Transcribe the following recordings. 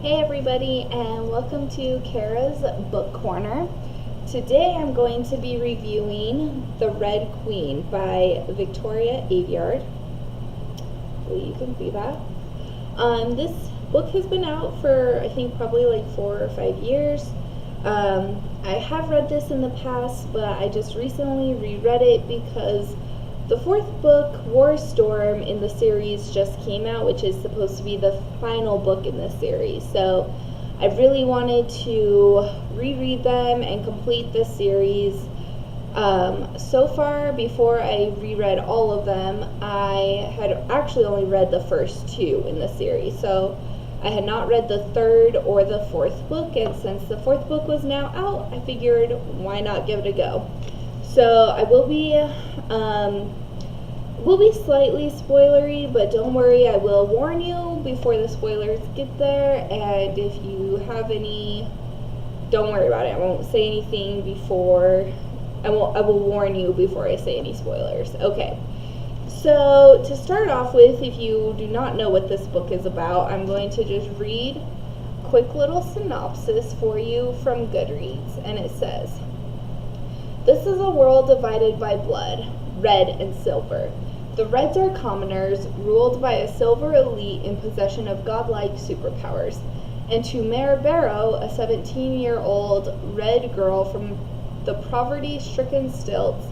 Hey everybody, and welcome to Kara's Book Corner. Today I'm going to be reviewing The Red Queen by Victoria Aveyard. Hopefully you can see that. This book has been out for I think probably like 4 or 5 years. I have read this in the past, but I just recently reread it because the fourth book, War Storm, in the series just came out, which is supposed to be the final book in this series. So I really wanted to reread them and complete this series. So far, before I reread all of them, I had actually only read the first 2 in the series. So I had not read the third or the fourth book, and since the fourth book was now out, I figured why not give it a go. So I will be slightly spoilery, but don't worry, I will warn you before the spoilers get there, and if you have any, don't worry about it. I won't say anything before, I will warn you before I say any spoilers. Okay, so to start off with, if you do not know what this book is about, I'm going to just read a quick little synopsis for you from Goodreads, and it says, "This is a world divided by blood, red and silver. The Reds are commoners, ruled by a silver elite in possession of godlike superpowers. And to Mare Barrow, a 17-year-old red girl from the poverty-stricken stilts,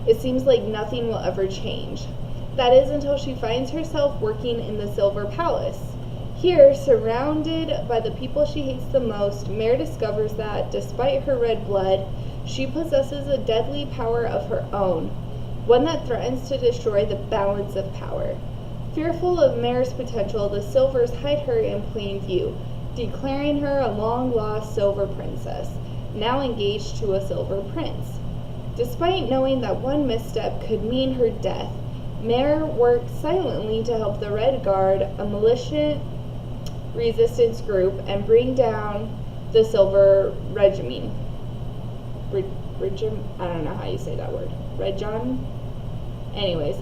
it seems like nothing will ever change. That is until she finds herself working in the Silver Palace. Here, surrounded by the people she hates the most, Mare discovers that, despite her red blood, she possesses a deadly power of her own, one that threatens to destroy the balance of power. Fearful of Mare's potential, the Silvers hide her in plain view, declaring her a long-lost Silver Princess, now engaged to a Silver Prince. Despite knowing that one misstep could mean her death, Mare works silently to help the Red Guard, a militant resistance group, and bring down the Silver Regime. I don't know how you say that word. Regime? Anyways,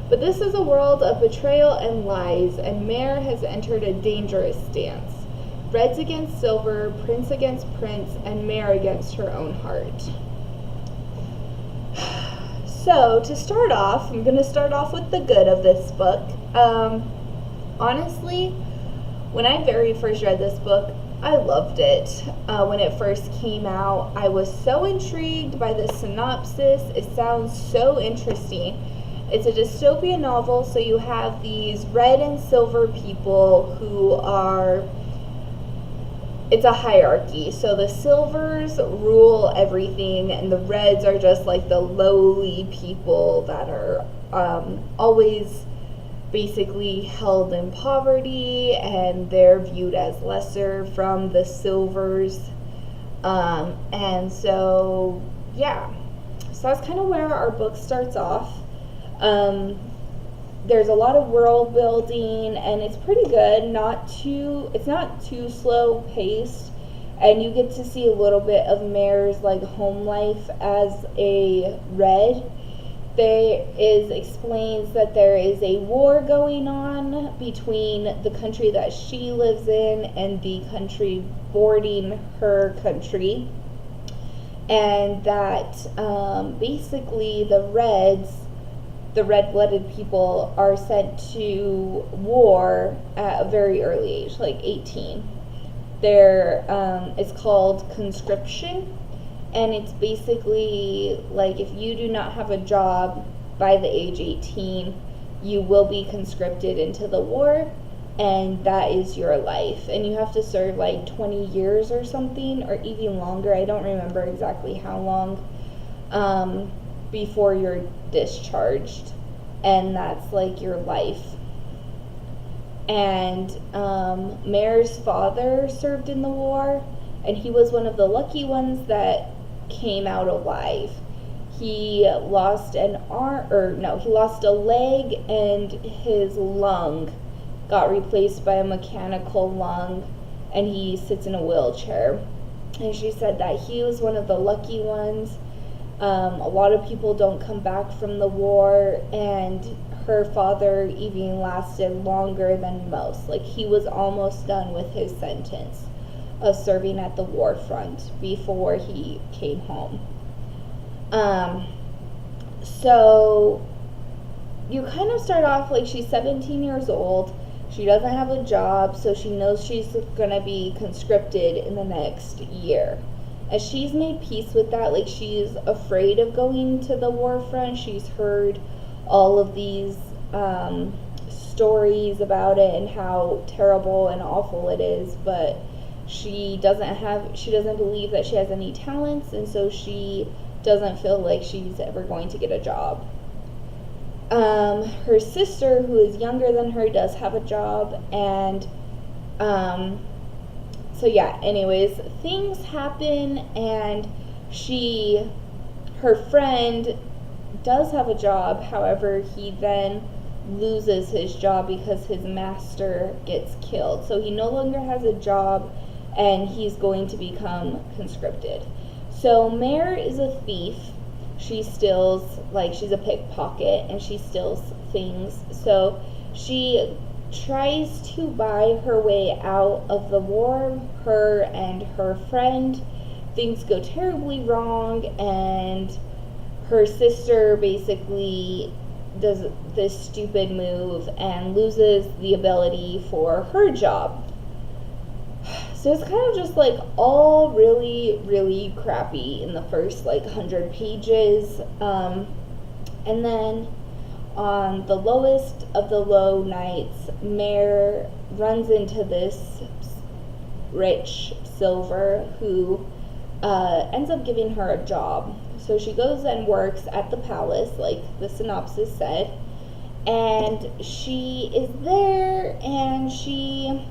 but this is a world of betrayal and lies, and Mare has entered a dangerous stance. Reds against Silver, Prince against Prince, and Mare against her own heart." So, to start off, I'm going to start off with the good of this book. Honestly, when I very first read this book, I loved it. When it first came out, I was so intrigued by the synopsis. It sounds so interesting. It's a dystopian novel, so you have these red and silver people who are, it's a hierarchy. So the silvers rule everything, and the reds are just like the lowly people that are always basically held in poverty, and they're viewed as lesser from the silvers. And so, yeah. So that's kind of where our book starts off. There's a lot of world building, and it's pretty good. It's not too slow paced, and you get to see a little bit of Mare's like home life as a red. Explains that there is a war going on between the country that she lives in and the country bordering her country, and that basically the red-blooded people are sent to war at a very early age, like 18. It's called conscription. And it's basically like if you do not have a job by the age 18, you will be conscripted into the war, and that is your life. And you have to serve like 20 years or something, or even longer. I don't remember exactly how long, before you're discharged. And that's like your life. And Mare's father served in the war, and he was one of the lucky ones that came out alive. He lost he lost a leg, and his lung got replaced by a mechanical lung, and he sits in a wheelchair. And she said that he was one of the lucky ones. A lot of people don't come back from the war, and her father even lasted longer than most. Like, he was almost done with his sentence of serving at the war front before he came home. So you kind of start off like she's 17 years old. She doesn't have a job, so she knows she's going to be conscripted in the next year. And she's made peace with that. Like, she's afraid of going to the war front. She's heard all of these stories about it and how terrible and awful it is, but she doesn't believe that she has any talents, and so she doesn't feel like she's ever going to get a job. Her sister, who is younger than her, does have a job, and so yeah, anyways, things happen, and her friend does have a job. However, he then loses his job because his master gets killed. So he no longer has a job, and he's going to become conscripted. So Mare is a thief. She steals, like, she's a pickpocket, and she steals things. So she tries to buy her way out of the war. Her and her friend, things go terribly wrong, and her sister basically does this stupid move and loses the ability for her job. So it's kind of just like all really, really crappy in the first like 100 pages. And then on the lowest of the low nights, Mare runs into this rich silver who ends up giving her a job. So she goes and works at the palace, like the synopsis said, and she is there, and she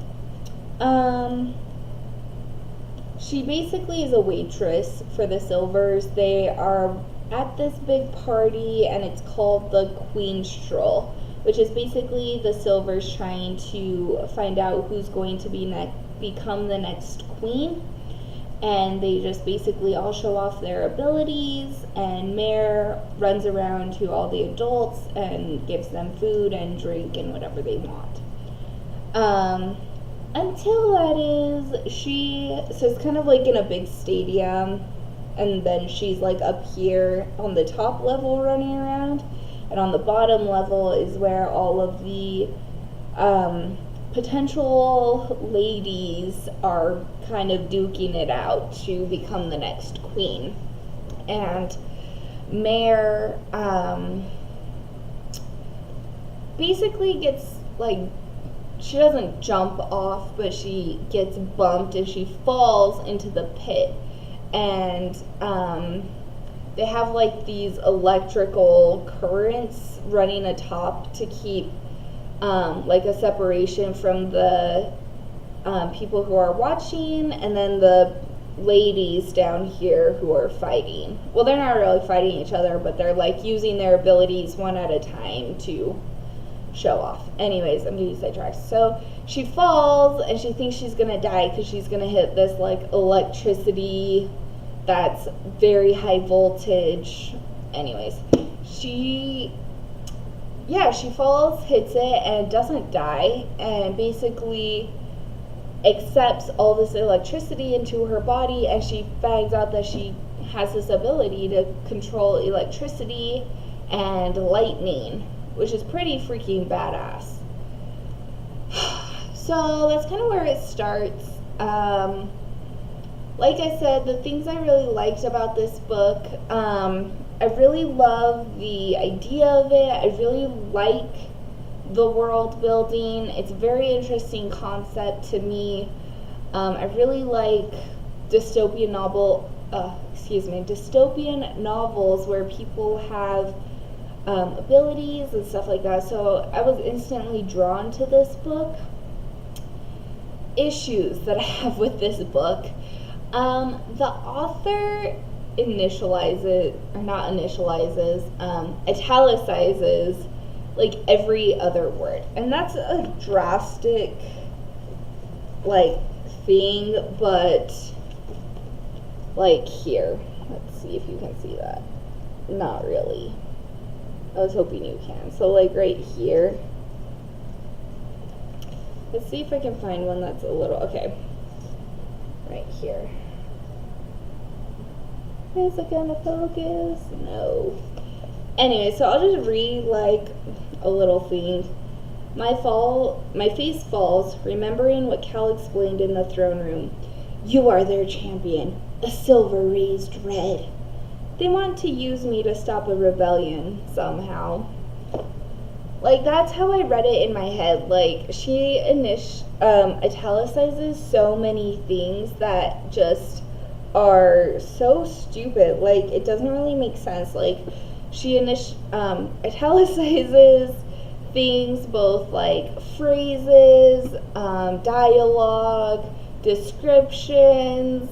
basically is a waitress for the Silvers. They are at this big party, and it's called the Queen Stroll, which is basically the Silvers trying to find out who's going to become the next queen. And they just basically all show off their abilities, and Mare runs around to all the adults and gives them food and drink and whatever they want. Until that is, so it's kind of like in a big stadium, and then she's like up here on the top level running around, and on the bottom level is where all of the potential ladies are kind of duking it out to become the next queen. And Mare basically gets like, she doesn't jump off, but she gets bumped and she falls into the pit. And they have like these electrical currents running atop to keep like a separation from the people who are watching, and then the ladies down here who are fighting. Well, they're not really fighting each other, but they're like using their abilities one at a time to show off. Anyways, I'm getting sidetracked. So she falls, and she thinks she's gonna die because she's gonna hit this like electricity that's very high voltage. Anyways, she falls, hits it, and doesn't die, and basically accepts all this electricity into her body, and she finds out that she has this ability to control electricity and lightning, which is pretty freaking badass. So that's kind of where it starts. Like I said, the things I really liked about this book, I really love the idea of it. I really like the world building. It's a very interesting concept to me. I really like dystopian novels where people have abilities and stuff like that. So I was instantly drawn to this book. Issues that I have with this book. The author italicizes like every other word, and that's a drastic like thing, but like here, let's see if you can see that. Not really. I was hoping you can. So like right here. Let's see if I can find one that's a little, okay. Right here. Is it gonna focus? No. Anyway, so I'll just read like a little thing. My face falls, remembering what Cal explained in the throne room. You are their champion, a silver raised red. They want to use me to stop a rebellion somehow. Like, that's how I read it in my head. Like, she italicizes so many things that just are so stupid. Like, it doesn't really make sense. Like, she italicizes things, both like phrases, dialogue, descriptions,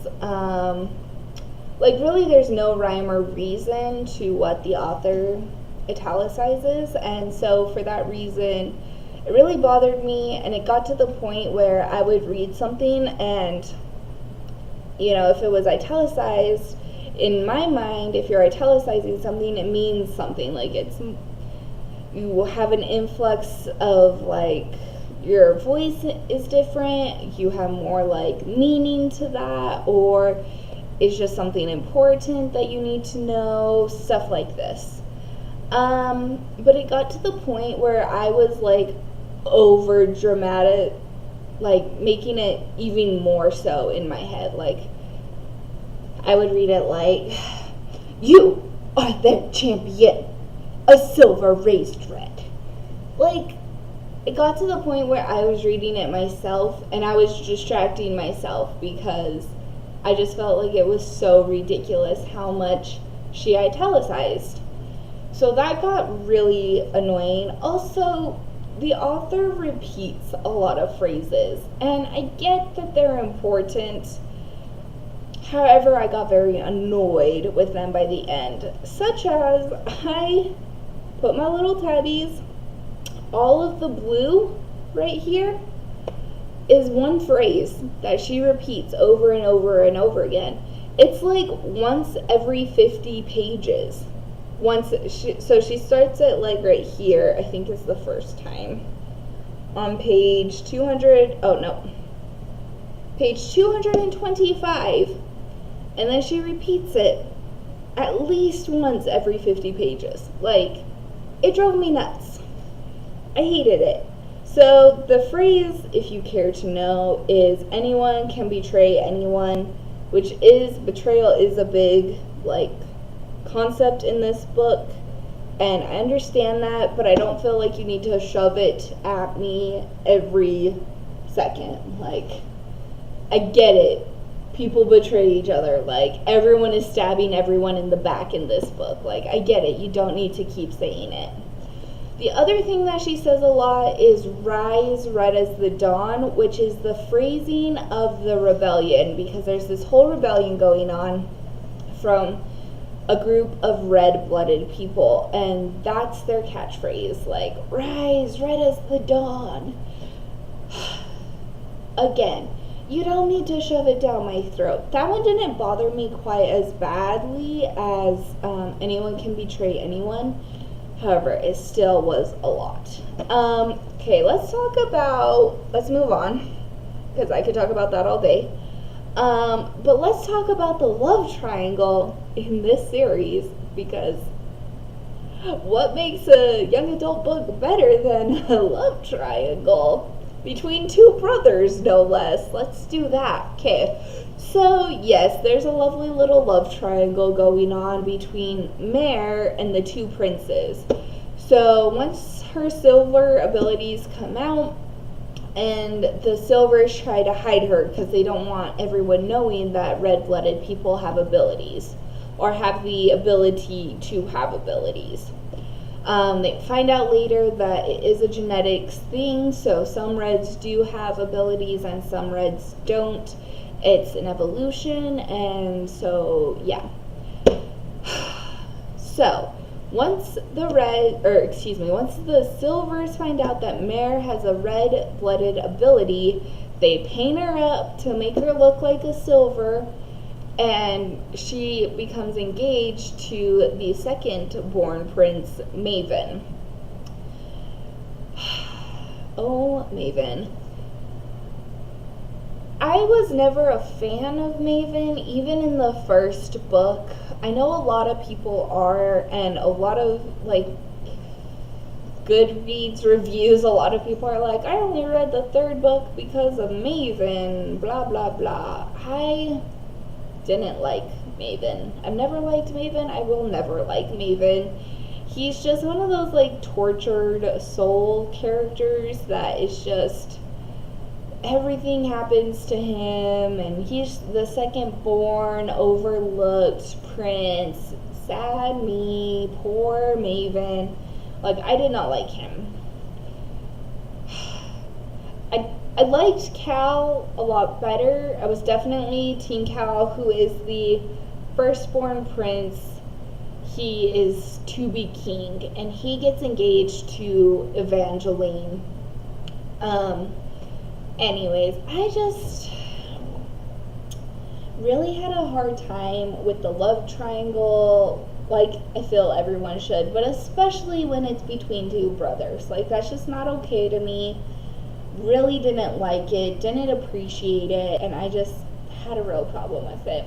like really there's no rhyme or reason to what the author italicizes, and so for that reason it really bothered me, and it got to the point where I would read something and, you know, if it was italicized, in my mind, if you're italicizing something, it means something. Like, it's, you will have an influx of, like, your voice is different, you have more, like, meaning to that, or it's just something important that you need to know, stuff like this. But it got to the point where I was, like, over dramatic, like, making it even more so in my head. Like, I would read it like, you are their champion, a silver raised red. Like, it got to the point where I was reading it myself and I was distracting myself because I just felt like it was so ridiculous how much she italicized. So that got really annoying. Also, the author repeats a lot of phrases, and I get that they're important. However, I got very annoyed with them by the end, such as I put my little tabbies, all of the blue right here is one phrase that she repeats over and over and over again. It's like once every 50 pages. So she starts it like right here, I think it's the first time. On page 225. And then she repeats it at least once every 50 pages. Like, it drove me nuts. I hated it. So the phrase, if you care to know, is anyone can betray anyone, which is, betrayal is a big, like, concept in this book, and I understand that, but I don't feel like you need to shove it at me every second. Like, I get it. People betray each other. Like, everyone is stabbing everyone in the back in this book. Like, I get it. You don't need to keep saying it. The other thing that she says a lot is rise red as the dawn, which is the phrasing of the rebellion, because there's this whole rebellion going on from a group of red-blooded people, and that's their catchphrase, like, rise red as the dawn. Again, you don't need to shove it down my throat. That one didn't bother me quite as badly as anyone can betray anyone. However, it still was a lot. Okay, let's move on, because I could talk about that all day. But let's talk about the love triangle in this series, because what makes a young adult book better than a love triangle? Between two brothers, no less. Let's do that. Okay, so yes, there's a lovely little love triangle going on between Mare and the two princes. So once her silver abilities come out, and the silvers try to hide her because they don't want everyone knowing that red-blooded people have abilities, or have the ability to have abilities. They find out later that it is a genetics thing, so some reds do have abilities and some reds don't. It's an evolution, and so yeah. So once the silvers find out that Mare has a red-blooded ability, they paint her up to make her look like a silver, and she becomes engaged to the second born prince, Maven. Oh, Maven. I was never a fan of Maven, even in the first book. I know a lot of people are, and a lot of, like, Goodreads reviews, a lot of people are like, I only read the third book because of Maven, blah, blah, blah. I didn't like Maven. I've never liked Maven. I will never like Maven. He's just one of those, like, tortured soul characters that is just, everything happens to him, and he's the second born, overlooked prince. Sad me, poor Maven. Like, I did not like him. I liked Cal a lot better. I was definitely Team Cal, who is the firstborn prince. He is to be king, and he gets engaged to Evangeline. Anyways, I just really had a hard time with the love triangle, like I feel everyone should, but especially when it's between two brothers. Like, that's just not okay to me. Really didn't like it, didn't appreciate it, and I just had a real problem with it.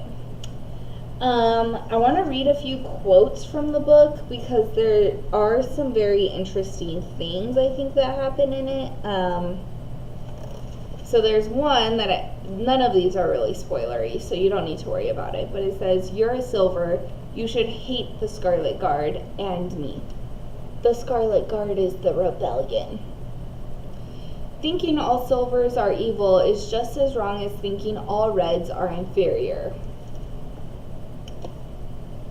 I want to read a few quotes from the book because there are some very interesting things I think that happen in it. So there's one that none of these are really spoilery, so you don't need to worry about it, but it says, "You're a silver, you should hate the Scarlet Guard and me. The Scarlet Guard is the rebellion. Thinking all silvers are evil is just as wrong as thinking all reds are inferior."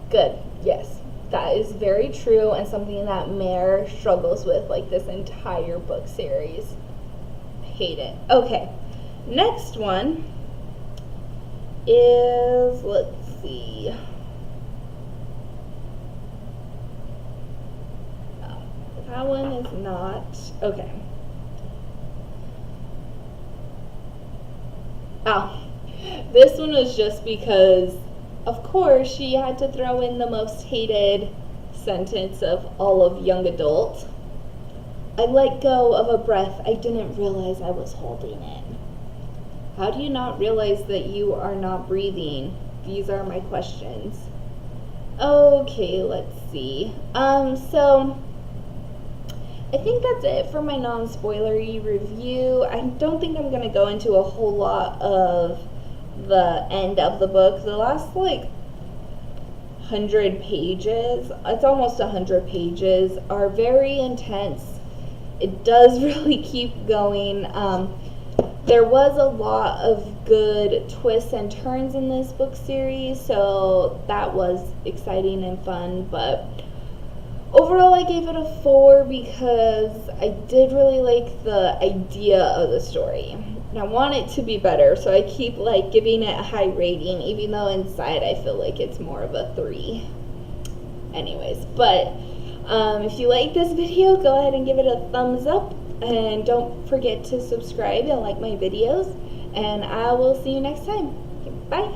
Good, yes. That is very true, and something that Mare struggles with, like, this entire book series. Hate it. Okay, next one is, let's see. Oh, that one is not, okay. Oh, this one was just because, of course, she had to throw in the most hated sentence of all of young adult. "I let go of a breath I didn't realize I was holding in." How do you not realize that you are not breathing? These are my questions. Okay, let's see. So I think that's it for my non-spoilery review. I don't think I'm going to go into a whole lot of the end of the book. The last, like, 100 pages, it's almost 100 pages, are very intense. It does really keep going. There was a lot of good twists and turns in this book series, so that was exciting and fun, but overall I gave it a 4 because I did really like the idea of the story. And I want it to be better, so I keep, like, giving it a high rating, even though inside I feel like it's more of a 3. Anyways, but if you like this video, go ahead and give it a thumbs up, and don't forget to subscribe and like my videos, and I will see you next time. Bye!